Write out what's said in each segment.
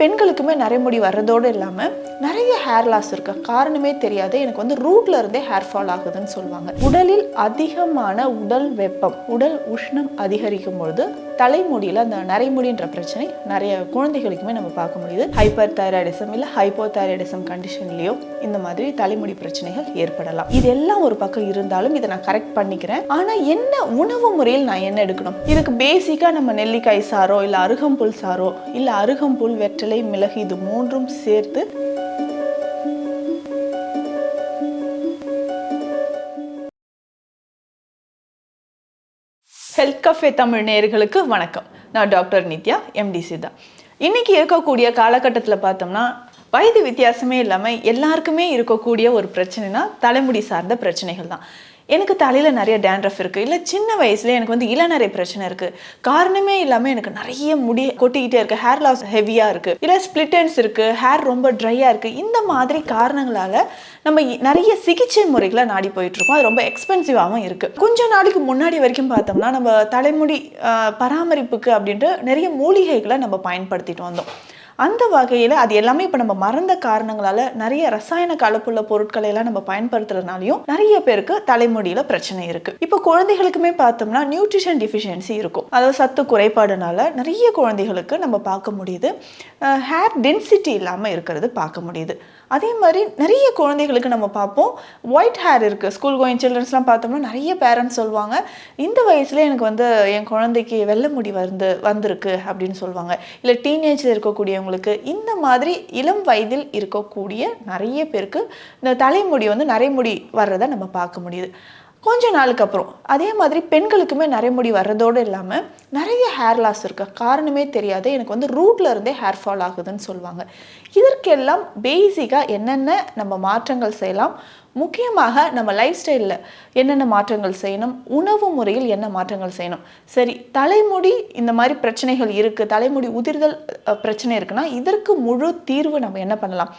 பெண்களுக்குமே நரைமுடி வர்றதோடு இல்லாமல் நிறைய hair loss இருக்கு. காரணமே தெரியாது, எனக்கு வந்து ரூட்ல இருந்தே ஹேர் ஃபால் ஆகுதுன்னு சொல்லுவாங்க. உடலில் அதிகமான உடல் வெப்பம், உடல் உஷ்ணம் அதிகரிக்கும் பொழுது தலைமுடியில் அந்த நரைமுடின்ற பிரச்சனை நிறைய குழந்தைகளுக்குமே நம்ம பார்க்க முடியுது. ஹைப்பர் தைராய்டிசம் இல்லை ஹைப்போதைராய்டிசம் கண்டிஷன்லேயோ இந்த மாதிரி தலைமுடி பிரச்சனைகள் ஏற்படலாம். இதெல்லாம் ஒரு பக்கம் இருந்தாலும் இதை நான் கரெக்ட் பண்ணிக்கிறேன். ஆனால் என்ன உணவு முறையில் நான் என்ன எடுக்கணும்? இதுக்கு பேசிக்காக நம்ம நெல்லிக்காய் சாரோ இல்லை அருகம்புல் சாரோ இல்லை அருகம்புல் வெற்றிலை மிளகு இது மூன்றும் சேர்த்து ஹெல்த் கஃபே தமிழ் நேயர்களுக்கு வணக்கம். நான் டாக்டர் நித்யா, எம்டி சித்தா. இன்னைக்கு இருக்கக்கூடிய காலகட்டத்தில் பார்த்தோம்னா வயது வித்தியாசமே இல்லாமல் எல்லாருக்குமே இருக்கக்கூடிய ஒரு பிரச்சனைனா தலைமுடி சார்ந்த பிரச்சனைகள் தான். எனக்கு தலையில் நிறைய டேண்ட்ரஃப் இருக்குது, இல்லை சின்ன வயசுலேயே எனக்கு வந்து இளநரை பிரச்சனை இருக்குது, காரணமே இல்லாமல் எனக்கு நிறைய முடி கொட்டிக்கிட்டே இருக்குது, ஹேர் லாஸ் ஹெவியாக இருக்குது, இல்லை ஸ்பிளிட்டன்ஸ் இருக்குது, ஹேர் ரொம்ப ட்ரையாக இருக்குது. இந்த மாதிரி காரணங்களால் நம்ம நிறைய சிகிச்சை முறைகளை நாடி போயிட்டுருக்கோம். அது ரொம்ப எக்ஸ்பென்சிவாகவும் இருக்குது. கொஞ்சம் நாளைக்கு முன்னாடி வரைக்கும் பார்த்தோம்னா நம்ம தலைமுடி பராமரிப்புக்கு அப்படின்ட்டு நிறைய மூலிகைகளை நம்ம பயன்படுத்திட்டு வந்தோம். அந்த வகையில் அது எல்லாமே இப்போ நம்ம மறந்த காரணங்களால் நிறைய ரசாயன கலப்புள்ள பொருட்களை எல்லாம் நம்ம பயன்படுத்துறதுனாலையும் நிறைய பேருக்கு தலைமுடியில் பிரச்சனை இருக்குது. இப்போ குழந்தைகளுக்குமே பார்த்தோம்னா நியூட்ரிஷன் டிஃபிஷியன்சி இருக்கும், அதாவது சத்து குறைபாடுனால நிறைய குழந்தைகளுக்கு நம்ம பார்க்க முடியுது ஹேர் டென்சிட்டி இல்லாமல் இருக்கிறது பார்க்க முடியுது. அதே மாதிரி நிறைய குழந்தைகளுக்கு நம்ம பார்ப்போம் ஒயிட் ஹேர் இருக்குது. ஸ்கூல் கோயிங் சில்ட்ரன்ஸ்லாம் பார்த்தோம்னா நிறைய பேரண்ட்ஸ் சொல்லுவாங்க, இந்த வயசுல எனக்கு வந்து என் குழந்தைக்கு வெள்ளை முடி வந்திருக்கு அப்படின்னு சொல்லுவாங்க. இல்லை டீனேஜில் இருக்கக்கூடியவங்களுக்கு இந்த மாதிரி இளம் வயதில் இருக்கக்கூடிய நிறைய பேருக்கு இந்த தலைமுடி வந்து நரைமுடி வர்றதை நம்ம பார்க்க முடியுது. கொஞ்ச நாளுக்கு அப்புறம் அதே மாதிரி பெண்களுக்குமே நரைமுடி வர்றதோடு இல்லாமல் நிறைய ஹேர் லாஸ் இருக்குது. காரணமே தெரியாது, எனக்கு வந்து ரூட்ல இருந்தே ஹேர் ஃபால் ஆகுதுன்னு சொல்லுவாங்க. இதற்கெல்லாம் பேசிக்காக என்னென்ன நம்ம மாற்றங்கள் செய்யலாம், முக்கியமாக நம்ம லைஃப் ஸ்டைலில் என்னென்ன மாற்றங்கள் செய்யணும், உணவு முறையில் என்ன மாற்றங்கள் செய்யணும். சரி, தலைமுடி இந்த மாதிரி பிரச்சனைகள் இருக்குது, தலைமுடி உதிர்தல் பிரச்சனை இருக்குன்னா இதற்கு முழு தீர்வு நம்ம என்ன பண்ணலாம்?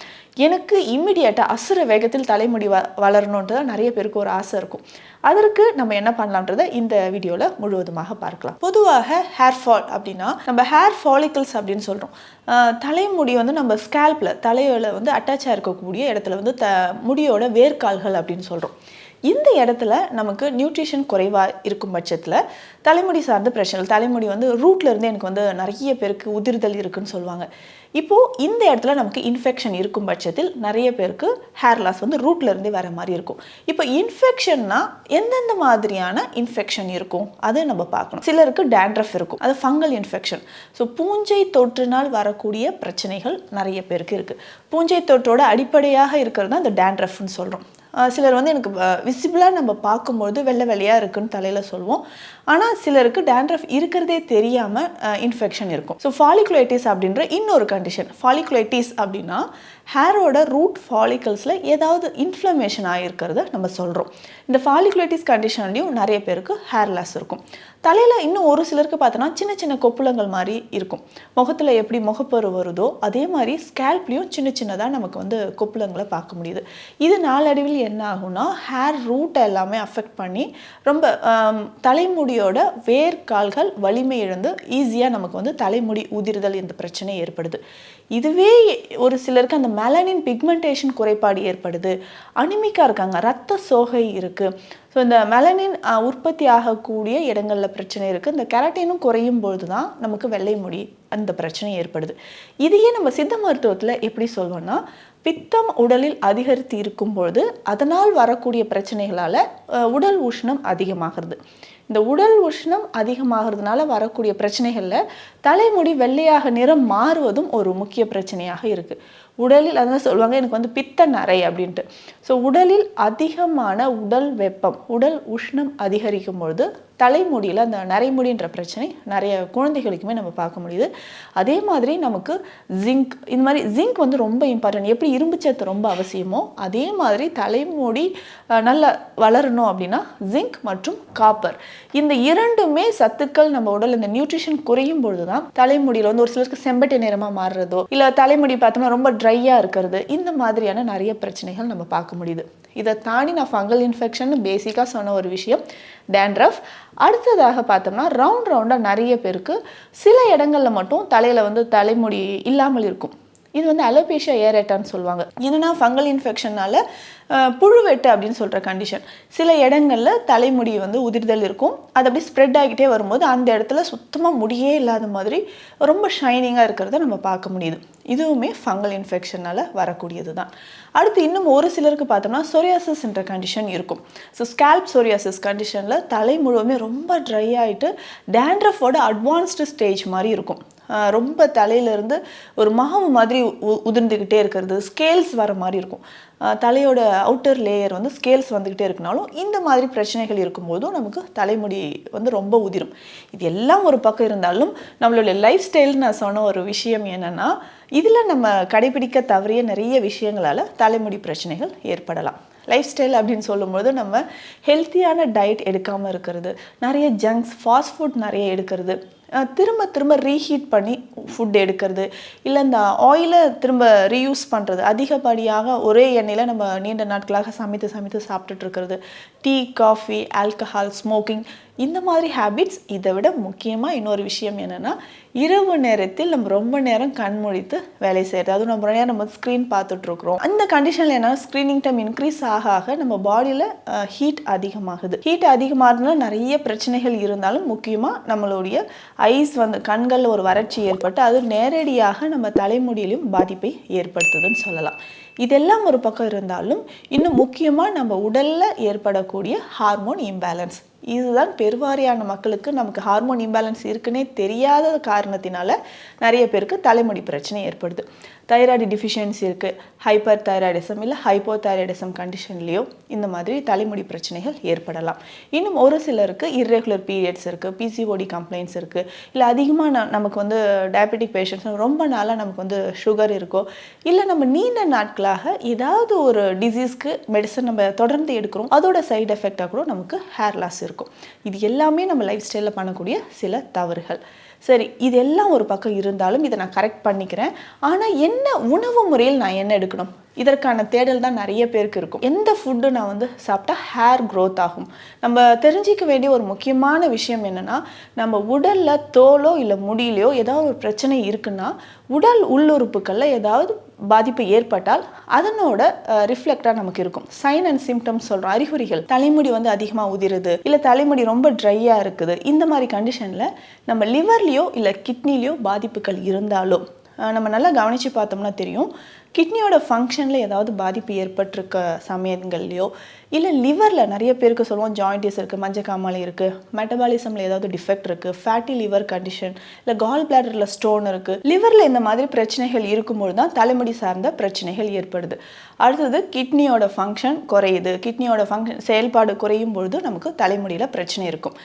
எனக்கு இம்மிடியேட்டாக அசுர வேகத்தில் தலைமுடி வளரணுன்றது நிறைய பேருக்கு ஒரு ஆசை இருக்கும். அதற்கு நம்ம என்ன பண்ணலான்றதை இந்த வீடியோவில் முழுவதுமாக பார்க்கலாம். பொதுவாக ஹேர் ஃபால் அப்படின்னா நம்ம ஹேர் ஃபாலிக்கல்ஸ் அப்படின்னு சொல்கிறோம். தலைமுடி வந்து நம்ம ஸ்கேல்பில் தலையில் வந்து அட்டாச் ஆகிருக்கக்கூடிய இடத்துல வந்து முடியோட வேர்க்கால்கள் அப்படின்னு சொல்கிறோம். இந்த இடத்துல நமக்கு நியூட்ரிஷன் குறைவாக இருக்கும் பட்சத்தில் தலைமுடி சார்ந்த பிரச்சனைகள், தலைமுடி வந்து ரூட்ல இருந்து எனக்கு வந்து நிறைய பேருக்கு உதிர்தல் இருக்குன்னு சொல்லுவாங்க. இப்போது இந்த இடத்துல நமக்கு இன்ஃபெக்ஷன் இருக்கும் பட்சத்தில் நிறைய பேருக்கு ஹேர் லாஸ் வந்து ரூட்ல இருந்தே வர மாதிரி இருக்கும். இப்போ இன்ஃபெக்ஷன்னா எந்தெந்த மாதிரியான இன்ஃபெக்ஷன் இருக்கும் அதை நம்ம பார்க்கணும். சிலருக்கு டேண்ட்ரஃப் இருக்கும், அது ஃபங்கல் இன்ஃபெக்ஷன். ஸோ பூஞ்சை தொற்றினால் வரக்கூடிய பிரச்சனைகள் நிறைய பேருக்கு இருக்குது. பூஞ்சை தொற்றோட அடிப்படையாக இருக்கிறது தான் இந்த டேண்ட்ரஃப்னு சொல்கிறோம். சிலர் வந்து எனக்கு விசிபிளாக நம்ம பார்க்கும்பொழுது வெள்ளை வெள்ளையாக இருக்குன்னு தலையில் சொல்லுவோம். ஆனால் சிலருக்கு டேண்ட்ரஃப் இருக்கிறதே தெரியாமல் இன்ஃபெக்ஷன் இருக்கும். ஸோ ஃபாலிகுலைட்டிஸ் அப்படின்ற இன்னொரு கண்டிஷன். ஃபாலிகுலைட்டிஸ் அப்படின்னா ஹேரோட ரூட் ஃபாலிகல்ஸில் ஏதாவது இன்ஃப்ளமேஷன் ஆகிருக்கிறத நம்ம சொல்கிறோம். இந்த ஃபாலிகுலைட்டிஸ் கண்டிஷன்லையும் நிறைய பேருக்கு ஹேர் லாஸ் இருக்கும். தலையில் இன்னும் ஒரு சிலருக்கு பார்த்தோன்னா சின்ன சின்ன கொப்புளங்கள் மாதிரி இருக்கும். முகத்தில் எப்படி முகப்பரு வருதோ அதே மாதிரி ஸ்கேல்ப்லேயும் சின்ன சின்னதாக நமக்கு வந்து கொப்புளங்களை பார்க்க முடியுது. இது நாளடைவில் என்ன ஆகும்னா ஹேர் ரூட்டை எல்லாமே அஃபெக்ட் பண்ணி ரொம்ப தலைமுடியோட வேர்க்கால்கள் வலிமை இழந்து ஈஸியாக நமக்கு வந்து தலைமுடி உதிர்தல் இந்த பிரச்சனை ஏற்படுது. இதுவே ஒரு சிலருக்கு அந்த மெலனின் பிக்மெண்டேஷன் குறைபாடு ஏற்படுது, அனிமிக்காக இருக்காங்க, ரத்த சோகை இருக்குது. ஸோ இந்த மெலனின் உற்பத்தி ஆகக்கூடிய இடங்களில் பிரச்சனை இருக்குது. இந்த கெராட்டினும் குறையும் பொழுது தான் நமக்கு வெள்ளை முடி அந்த பிரச்சனை ஏற்படுது. இதையே நம்ம சித்த மருத்துவத்தில் எப்படி சொல்வோம்னா, பித்தம் உடலில் அதிகரித்து இருக்கும் பொழுது அதனால் வரக்கூடிய பிரச்சனைகளால் உடல் உஷ்ணம் அதிகமாகிறது. இந்த உடல் உஷ்ணம் அதிகமாகிறதுனால வரக்கூடிய பிரச்சனைகளில் தலைமுடி வெள்ளையாக நிறம் மாறுவதும் ஒரு முக்கிய பிரச்சனையாக இருக்குது. உடலில் அதான் சொல்லுவாங்க எனக்கு வந்து பித்த நரை அப்படின்ட்டு. ஸோ உடலில் அதிகமான உடல் வெப்பம், உடல் உஷ்ணம் அதிகரிக்கும் பொழுது தலைமுடியில் அந்த நரைமுடின்ற பிரச்சனை நிறைய குழந்தைகளுக்குமே நம்ம பார்க்க முடியுது. அதே மாதிரி நமக்கு ஜிங்க், இந்த மாதிரி ஜிங்க் வந்து ரொம்ப இம்பார்ட்டன்ட். எப்படி இரும்பு சத்து ரொம்ப அவசியமோ அதே மாதிரி தலைமுடி நல்லா வளரணும் அப்படின்னா ஜிங்க் மற்றும் காப்பர் இந்த இரண்டுமே சத்துக்கள் நம்ம உடல் இந்த நியூட்ரிஷன் குறையும் பொழுது தான் தலைமுடியில் வந்து ஒரு சிலருக்கு செம்பட்டை நிறமாக மாறுறதோ இல்லை தலைமுடி பார்த்தோம்னா ரொம்ப ட்ரையாக இருக்கிறது, இந்த மாதிரியான நிறைய பிரச்சனைகள் நம்ம பார்க்க முடியுது. இதை தாண்டி நான் ஃபங்கல் இன்ஃபெக்ஷன் பேசிக்காக சொன்ன ஒரு விஷயம் டேண்ட்ரஃப். அடுத்ததாக பார்த்தோம்னா ரவுண்டாக நிறைய பேருக்கு சில இடங்களில் மட்டும் தலையில் தலைமுடி இல்லாமல் இருக்கும். இது அலோபேஷியா ஏரேட்டான்னு சொல்லுவாங்க. என்னன்னா ஃபங்கல் இன்ஃபெக்ஷனால புழுவெட்டு அப்படின்னு சொல்கிற கண்டிஷன். சில இடங்களில் தலைமுடி உதிர்தல் இருக்கும். அது அப்படி ஸ்ப்ரெட் ஆகிட்டே வரும்போது அந்த இடத்துல சுத்தமாக முடியே இல்லாத மாதிரி ரொம்ப ஷைனிங்காக இருக்கிறத நம்ம பார்க்க முடியுது. இதுவுமே ஃபங்கல் இன்ஃபெக்ஷனால் வரக்கூடியது தான். அடுத்து இன்னும் ஒரு சிலருக்கு பார்த்தோம்னா சொரியாசிஸ்ன்ற கண்டிஷன் இருக்கும். ஸோ ஸ்கேல்ப் சொரியாசிஸ் கண்டிஷனில் தலை முழுவதுமே ரொம்ப ட்ரை ஆகிட்டு டேண்ட்ரஃபோட அட்வான்ஸ்டு ஸ்டேஜ் மாதிரி இருக்கும். ரொம்ப தலையிலேருந்து ஒரு மாவு மாதிரி உதிர்ந்துக்கிட்டே இருக்கிறது, ஸ்கேல்ஸ் வர மாதிரி இருக்கும். தலையோட அவுட்டர் லேயர் ஸ்கேல்ஸ் வந்துக்கிட்டே இருக்குனாலும் இந்த மாதிரி பிரச்சனைகள் இருக்கும்போதும் நமக்கு தலைமுடி ரொம்ப உதிரும். இது எல்லாம் ஒரு பக்கம் இருந்தாலும் நம்மளுடைய லைஃப் ஸ்டைல்னு நான் சொன்ன ஒரு விஷயம் என்னென்னா, இதில் நம்ம கடைபிடிக்க தவறிய நிறைய விஷயங்களால் தலைமுடி பிரச்சனைகள் ஏற்படலாம். லைஃப் ஸ்டைல் அப்படின்னு சொல்லும்போது நம்ம ஹெல்த்தியான டயட் எடுக்காமல் இருக்கிறது, நிறைய ஜங்க்ஸ் ஃபாஸ்ட் ஃபுட் நிறைய எடுக்கிறது, திரும்ப ரீஹீட் பண்ணி ஃபுட் எடுக்கிறது, இல்லை இந்த ஆயிலை திரும்ப ரீயூஸ் பண்ணுறது, அதிகப்படியாக ஒரே எண்ணெயில் நம்ம நீண்ட நாட்களாக சமைத்து சாப்பிட்டுட்டு இருக்கிறது, டீ, காஃபி, ஆல்கஹால், ஸ்மோக்கிங், இந்த மாதிரி ஹேபிட்ஸ். இதை விட முக்கியமாக இன்னொரு விஷயம் என்னென்னா, இரவு நேரத்தில் நம்ம ரொம்ப நேரம் கண் முழித்து வேலை செய்கிறது. அதுவும் ரொம்ப நேரம் நம்ம ஸ்க்ரீன் பார்த்துட்ருக்குறோம். அந்த கண்டிஷனில் என்னென்னா ஸ்க்ரீனிங் டைம் இன்க்ரீஸ் ஆக நம்ம பாடியில் ஹீட் அதிகமாகுது. ஹீட் அதிகமாகிறதுனால நிறைய பிரச்சனைகள் இருந்தாலும் முக்கியமாக நம்மளுடைய ஐஸ் கண்களில் ஒரு வறட்சி ஏற்பட்டு அது நேரடியாக நம்ம தலைமுடியிலும் பாதிப்பை ஏற்படுத்துதுன்னு சொல்லலாம். இதெல்லாம் ஒரு பக்கம் இருந்தாலும் இன்னும் முக்கியமாக நம்ம உடலில் ஏற்படக்கூடிய ஹார்மோன் இம்பேலன்ஸ். இதுதான் பெருவாரியான மக்களுக்கு நமக்கு ஹார்மோன் இம்பேலன்ஸ் இருக்குன்னே தெரியாத காரணத்தினால நிறைய பேருக்கு தலைமுடி பிரச்சனை ஏற்படுது. தைராய்டு டிஃபிஷியன்சி இருக்குது, ஹைப்பர் தைராய்டிசம் இல்லை ஹைப்போதைராய்டிசம் கண்டிஷன்லேயோ இந்த மாதிரி தலைமுடி பிரச்சனைகள் ஏற்படலாம். இன்னும் ஒரு சிலருக்கு இர்ரெகுலர் பீரியட்ஸ் இருக்குது, பிசிஓடி கம்ப்ளைண்ட்ஸ் இருக்குது, இல்லை அதிகமாக நமக்கு டயபெட்டிக் பேஷண்ட்ஸ் ரொம்ப நாளாக நமக்கு சுகர் இருக்கோ, இல்லை நம்ம நீண்ட நாட்களாக ஏதாவது ஒரு டிசீஸ்க்கு மெடிசன் நம்ம தொடர்ந்து எடுக்கிறோம், அதோட சைடு எஃபெக்டாக கூட நமக்கு ஹேர் லாஸ் இருக்கும். இது எல்லாமே நம்ம லைஃப் ஸ்டைலில் பண்ணக்கூடிய சில தவறுகள். சரி, இதெல்லாம் ஒரு பக்கம் இருந்தாலும் இதை நான் கரெக்ட் பண்ணிக்கிறேன். ஆனால் என்ன உணவு முறையில் நான் என்ன எடுக்கணும், இதற்கான தேடல் தான் நிறைய பேருக்கு இருக்கும். எந்த ஃபுட்டு நான் சாப்பிட்டா ஹேர் க்ரோத் ஆகும்? நம்ம தெரிஞ்சிக்க வேண்டிய ஒரு முக்கியமான விஷயம் என்னென்னா, நம்ம உடலில் தோலோ இல்லை முடியிலையோ ஏதாவது ஒரு பிரச்சனை இருக்குன்னா, உடல் உள்ளுறுப்புகளில் ஏதாவது பாதிப்பு ஏற்பட்டால் அதனோட ரிஃப்ளெக்டாக நமக்கு இருக்கும். சைன் அண்ட் சிம்டம்ஸ் சொல்கிறோம், அறிகுறிகள். தலைமுடி அதிகமாக உதிருது, இல்லை தலைமுடி ரொம்ப ட்ரையாக இருக்குது, இந்த மாதிரி கண்டிஷனில் நம்ம லிவர்லேயோ இல்லை கிட்னிலேயோ பாதிப்புகள் இருந்தாலும் நம்ம நல்லா கவனித்து பார்த்தோம்னா தெரியும், கிட்னியோட ஃபங்க்ஷனில் ஏதாவது பாதிப்பு ஏற்பட்டிருக்க சமயங்கள்லையோ, இல்லை லிவரில் நிறைய பேருக்கு சொல்லுவோம் ஜாயிண்டிஸ் இருக்குது, மஞ்சக்காமலை இருக்குது, மெட்டபாலிசமில் ஏதாவது டிஃபெக்ட் இருக்குது, ஃபேட்டி லிவர் கண்டிஷன், இல்லை கால் பிளாடரில் ஸ்டோன் இருக்குது, லிவரில் இந்த மாதிரி பிரச்சனைகள் இருக்கும்போது தான் தலைமுடி சார்ந்த பிரச்சனைகள் ஏற்படுது. அடுத்தது கிட்னியோட ஃபங்க்ஷன் குறையுது, கிட்னியோட ஃபங்க்ஷன் செயல்பாடு குறையும் பொழுது நமக்கு தலைமுடியில் பிரச்சனை இருக்கும்.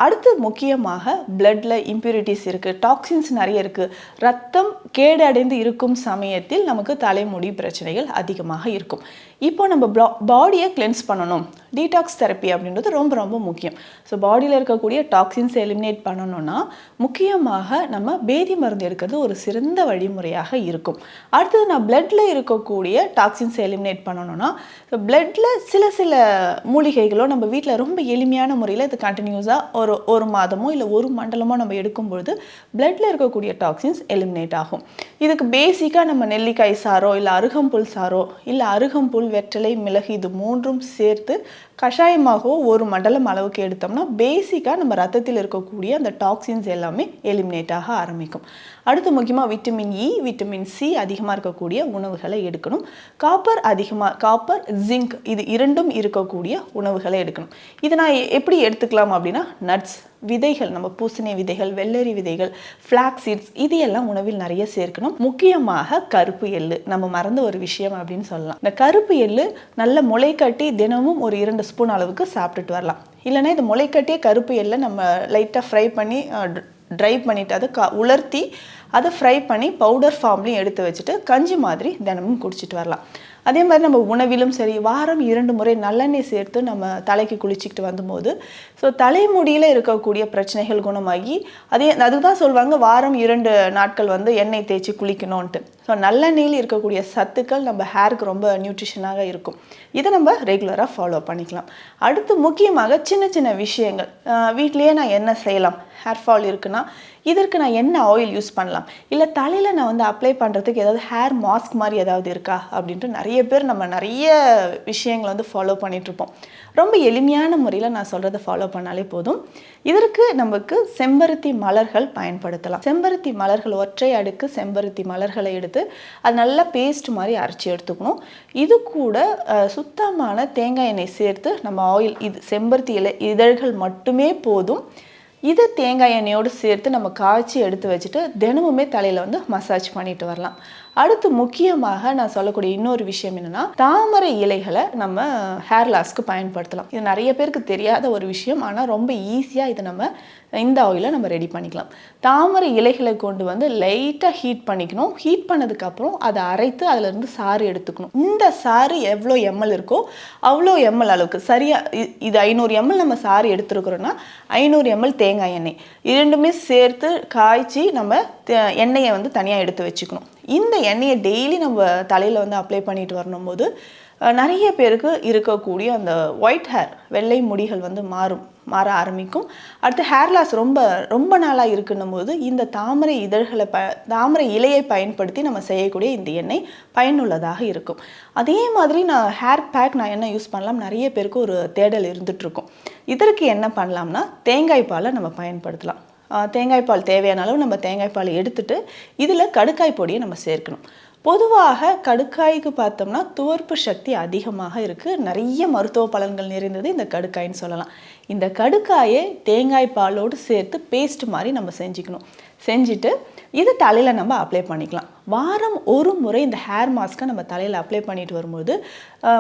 அடுத்து முக்கியமாக பிளட்டில் இம்ப்யூரிட்டிஸ் இருக்குது, டாக்ஸின்ஸ் நிறைய இருக்குது, ரத்தம் கேடடைந்து இருக்கும் சமயத்தில் நமக்கு தலைமுடி பிரச்சனைகள் அதிகமாக இருக்கும். இப்போ நம்ம பாடியை கிளென்ஸ் பண்ணணும், டீடாக்ஸ் தெரப்பி அப்படின்றது ரொம்ப ரொம்ப முக்கியம். ஸோ பாடியில் இருக்கக்கூடிய டாக்ஸின்ஸை எலிமினேட் பண்ணணும்னா முக்கியமாக நம்ம பேதி மருந்து எடுக்கிறது ஒரு சிறந்த வழிமுறையாக இருக்கும். அடுத்தது நான் பிளட்டில் இருக்கக்கூடிய டாக்ஸின்ஸை எலிமினேட் பண்ணணும்னா, பிளட்டில் சில மூலிகைகளோ நம்ம வீட்டில் ரொம்ப எளிமையான முறையில் இது கண்டினியூஸாக ஒரு மாதமோ இல்லை ஒரு மண்டலமோ நம்ம எடுக்கும்பொழுது பிளட்டில் இருக்கக்கூடிய டாக்ஸின்ஸ் எலிமினேட் ஆகும். இதுக்கு பேசிக்காக நம்ம நெல்லிக்காய் சாரோ இல்லை அருகம்புல் சாரோ இல்லை அருகம்புல், வெற்றிலை, மிளகு இது மூன்றும் சேர்த்து கஷாயமாகவோ ஒரு மண்டலம் அளவுக்கு எடுத்தோம்னா பேசிக்காக நம்ம ரத்தத்தில் இருக்கக்கூடிய அந்த டாக்ஸின்ஸ் எல்லாமே எலிமினேட் ஆக ஆரம்பிக்கும். அடுத்து முக்கியமாக விட்டமின் இ, விட்டமின் சி அதிகமாக இருக்கக்கூடிய உணவுகளை எடுக்கணும். காப்பர், ஜிங்க் இது இரண்டும் இருக்கக்கூடிய உணவுகளை எடுக்கணும். இதை நான் எப்படி எடுத்துக்கலாம் அப்படின்னா, நட்ஸ், விதைகள், நம்ம பூசணி விதைகள், வெள்ளரி விதைகள், ஃப்ளாக் சீட்ஸ் இது எல்லாம் உணவில் நிறைய சேர்க்கணும். முக்கியமாக கருப்பு எள்ளு, நம்ம மறந்த ஒரு விஷயம் அப்படின்னு சொல்லலாம். இந்த கருப்பு எள்ளு நல்ல முளை கட்டி தினமும் ஒரு 2 ஸ்பூன் அளவுக்கு சாப்பிட்டுட்டு வரலாம். இல்லைன்னா இந்த முளை கட்டிய கருப்பு எள்ளை நம்ம லைட்டாக ஃப்ரை பண்ணி ட்ரை பண்ணிவிட்டு அதை உலர்த்தி அதை ஃப்ரை பண்ணி பவுடர் ஃபார்ம்லையும் எடுத்து வச்சுட்டு கஞ்சி மாதிரி தினமும் குடிச்சிட்டு வரலாம். அதே மாதிரி நம்ம உணவிலும் சரி, வாரம் 2 முறை நல்லெண்ணெய் சேர்த்து நம்ம தலைக்கு குளிச்சுக்கிட்டு வந்தபோது ஸோ தலைமுடியில் இருக்கக்கூடிய பிரச்சனைகள் குணமாகி அதுதான் சொல்லுவாங்க வாரம் 2 நாட்கள் வந்து எண்ணெய் தேய்ச்சி குளிக்கணும்ன்ட்டு. ஸோ நல்லெண்ணெயில் இருக்கக்கூடிய சத்துக்கள் நம்ம ஹேருக்கு ரொம்ப நியூட்ரிஷனாக இருக்கும். இதை நம்ம ரெகுலராக ஃபாலோ பண்ணிக்கலாம். அடுத்து முக்கியமாக சின்ன சின்ன விஷயங்கள் வீட்டிலேயே நான் என்ன செய்யலாம், ஹேர் ஃபால் இருக்குன்னா இதற்கு நான் என்ன ஆயில் யூஸ் பண்ணலாம், இல்லை தலையில் நான் வந்து அப்ளை பண்ணுறதுக்கு ஏதாவது ஹேர் மாஸ்க் மாதிரி ஏதாவது இருக்கா அப்படின்ட்டு நிறைய பேர் நம்ம நிறைய விஷயங்களை வந்து ஃபாலோ பண்ணிகிட்ருப்போம். ரொம்ப எளிமையான முறையில் நான் சொல்கிறத ஃபாலோ பண்ணாலே போதும். இதற்கு நமக்கு செம்பருத்தி மலர்கள் பயன்படுத்தலாம். செம்பருத்தி மலர்கள் ஒற்றை அடுக்கு செம்பருத்தி மலர்களை எடுத்து அது நல்லா பேஸ்ட் மாதிரி அரைச்சி எடுத்துக்கணும். இது கூட சுத்தமான தேங்காய் எண்ணெய் சேர்த்து நம்ம ஆயில், இது செம்பருத்தி இதழ்கள் மட்டுமே போதும். இதை தேங்காய் எண்ணெயோடு சேர்த்து நம்ம காய்ச்சி எடுத்து வச்சுட்டு தினமுமே தலையில் வந்து மசாஜ் பண்ணிட்டு வரலாம். அடுத்து முக்கியமாக நான் சொல்லக்கூடிய இன்னொரு விஷயம் என்னென்னா, தாமரை இலைகளை நம்ம ஹேர் லாஸ்க்கு பயன்படுத்தலாம். இது நிறைய பேருக்கு தெரியாத ஒரு விஷயம், ஆனால் ரொம்ப ஈஸியாக இதை நம்ம இந்த ஆயிலை நம்ம ரெடி பண்ணிக்கலாம். தாமரை இலைகளை கொண்டு வந்து லைட்டாக ஹீட் பண்ணிக்கணும். ஹீட் பண்ணதுக்கப்புறம் அதை அரைத்து அதிலிருந்து சாறு எடுத்துக்கணும். இந்த சாறு எவ்வளோ எம்எல் இருக்கோ அவ்வளோ எம்எல் அளவுக்கு சரியாக, இது 500 எம்எல் நம்ம சாறு எடுத்துருக்குறோன்னா 500 எம்எல் தேங்காய் எண்ணெய் இரண்டுமே சேர்த்து காய்ச்சி நம்ம எண்ணெயை வந்து தனியாக எடுத்து வச்சுக்கணும். இந்த எண்ணெயை டெய்லி நம்ம தலையில் வந்து அப்ளை பண்ணிட்டு வரணும் போது நிறைய பேருக்கு இருக்கக்கூடிய அந்த ஒயிட் ஹேர், வெள்ளை முடிகள் வந்து மாற ஆரம்பிக்கும். அடுத்து ஹேர் லாஸ் ரொம்ப நாளாக இருக்குன்னும் போது இந்த தாமரை தாமரை இலையை பயன்படுத்தி நம்ம செய்யக்கூடிய இந்த எண்ணெய் பயனுள்ளதாக இருக்கும். அதே மாதிரி நான் ஹேர் பேக் நான் என்ன யூஸ் பண்ணலாம், நிறைய பேருக்கு ஒரு தேடல் இருந்துகிட்ருக்கும். இதற்கு என்ன பண்ணலாம்னா தேங்காய் பாலை நம்ம பயன்படுத்தலாம். தேங்காய் பால் தேவையான அளவு நம்ம தேங்காய் பால் எடுத்துட்டு இதில் கடுக்காய் பொடியை நம்ம சேர்க்கணும். பொதுவாக கடுக்காய்க்கு பார்த்தோம்னா துவர்ப்பு சக்தி அதிகமாக இருக்குது. நிறைய மருத்துவ பலன்கள் நிறைந்தது இந்த கடுக்காய்ன்னு சொல்லலாம். இந்த கடுக்காயை தேங்காய் பாலோடு சேர்த்து பேஸ்ட் மாதிரி நம்ம செஞ்சுட்டு இது தலையில் நம்ம அப்ளை பண்ணிக்கலாம். வாரம் ஒரு முறை இந்த ஹேர் மாஸ்க்கை நம்ம தலையில் அப்ளை பண்ணிட்டு வரும்போது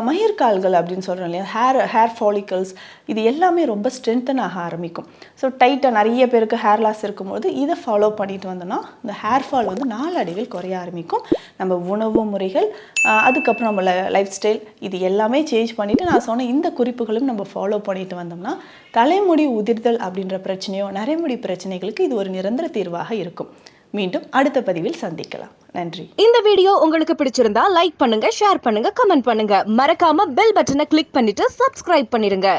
மயிர்கால்கள் அப்படின்னு சொல்கிறோம் இல்லையா, ஹேர் ஃபாலிக்கல்ஸ், இது எல்லாமே ரொம்ப ஸ்ட்ரென்தன் ஆக ஆரம்பிக்கும். ஸோ டைட்டாக நிறைய பேருக்கு ஹேர் லாஸ் இருக்கும்போது இதை ஃபாலோ பண்ணிட்டு வந்தோம்னா இந்த ஹேர் ஃபால் வந்து நாளடைவில் குறைய ஆரம்பிக்கும். நம்ம உணவு முறைகள், அதுக்கப்புறம் நம்ம லைஃப் ஸ்டைல், இது எல்லாமே சேஞ்ச் பண்ணிவிட்டு நான் சொன்ன இந்த குறிப்புகளும் நம்ம ஃபாலோ பண்ணிட்டு வந்தோம்னா தலைமுடி உதிர்தல் அப்படின்ற பிரச்சனையோ நரைமுடி பிரச்சனைகளுக்கு இது ஒரு நிரந்தர தீர்வாக இருக்கும். மீண்டும் அடுத்த பதிவில் சந்திக்கலாம். நன்றி. இந்த வீடியோ உங்களுக்கு பிடிச்சிருந்தா லைக் பண்ணுங்க, ஷேர் பண்ணுங்க, கமெண்ட் பண்ணுங்க. மறக்காம பெல் பட்டனை கிளிக் பண்ணிட்டு சப்ஸ்கிரைப் பண்ணிருங்க.